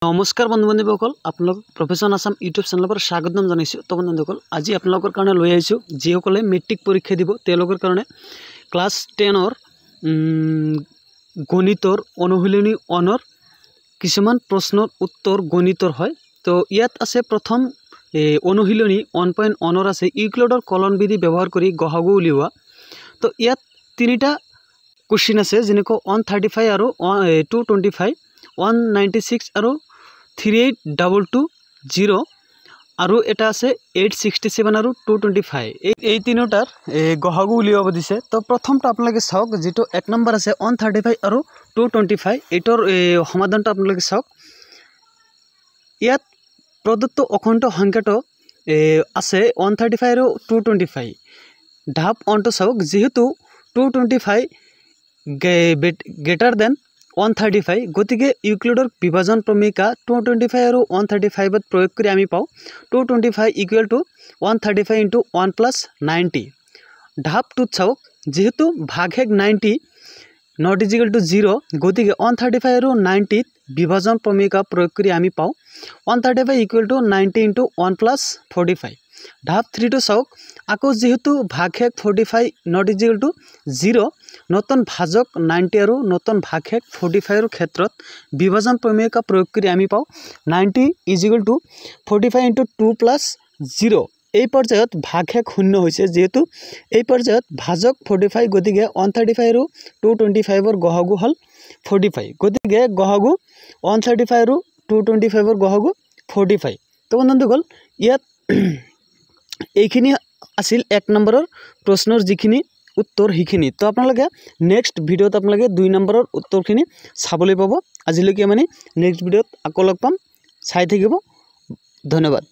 নমস্কাৰ বন্ধু বান্ধৱীসকল, আপোনালোক প্ৰফেশ্যন আসাম ইউটিউব চেনেলৰ পৰা স্বাগতম জনাইছোঁ। তো বন্ধুসকল, আজি আপোনালোকৰ কাৰণে লৈ আহিছোঁ যিসকলে মেট্ৰিক পৰীক্ষা দিব তেওঁলোকৰ কাৰণে ক্লাছ 10ৰ গণিতৰ অনুশীলনী 1ৰ কিছুমান প্ৰশ্নৰ উত্তৰ গণিতৰ হয়। তো ইয়াত আছে প্ৰথম অনুশীলনী 1.1ৰ আছে ইউক্লিডৰ কলন বিধি ব্যৱহাৰ কৰি গসাগু উলিওৱা। তো ইয়াত তিনিটা কুৱেশ্যন আছে, যেনেকৈ 135 আৰু 225, 196 আৰু 382220 আৰু এটা আছে 867 আৰু 225। এই তিনিটাৰ গসাগু উলিয়াব দিছে। তো প্ৰথমটো আপোনালোকে চাওক, যেটো 1 নম্বৰ আছে 135 আৰু 225, এইটোৰ সমাধানটো আপোনালোকে চাওক। ইয়াত প্ৰদত্ত অখণ্ড সংখ্যাটো আছে 135 আৰু 225। ঢাপ অনটো চাওক, যেহেতু 225 গ্ৰেটাৰ দেন 135, গতিকে ইউক্লিডৰ বিভাজন প্ৰমেয়িকা 225 আৰু 135ত প্ৰয়োগ কৰি আমি পাওঁ 225 ইকুৱেল টু 135 ইন্টু 1 প্লাছ 90। ঢাপটোত চাওক, যেহেতু ভাগশেষ 90 নট ইজিকেল টু 0, গতিকে 135 আৰু 90ত বিভাজন প্ৰমেয়িকা প্ৰয়োগ কৰি আমি পাওঁ 135 ইকুৱেল টু 90 ইন্টু 1 প্লাছ 45। ঢাপ 3টো চাওক, আকৌ যেহেতু ভাগশেষ 45 নট ইজিকেল টু 0, নতুন ভাজক 90 আৰু নতুন ভাগশেষ 45ৰ ক্ষেত্ৰত বিভাজন প্ৰমেয়িকা প্ৰয়োগ কৰি আমি পাওঁ 90 ইজিকেল টু 45 ইন্টু 2 প্লাছ 0। এই পৰ্যায়ত ভাগশেষ শূন্য হৈছে, যেহেতু এই পৰ্যায়ত ভাজক 45, গতিকে 135 আৰু 225ৰ গসাগু হ'ল 45, গতিকে গসাগু 135 আৰু 225ৰ গসাগু 45। তো বন্ধুসকল, ইয়াত এইখিনি আছিল 1 নম্বৰৰ প্ৰশ্নৰ যিখিনি উত্তৰ সেইখিনি। তো আপোনালোকে নেক্সট ভিডিঅ'ত আপোনালোকে 2 নম্বৰৰ উত্তৰখিনি চাবলৈ পাব। আজিলৈকে মানে নেক্সট ভিডিঅ'ত আকৌ লগ পাম, চাই থাকিব। ধন্যবাদ।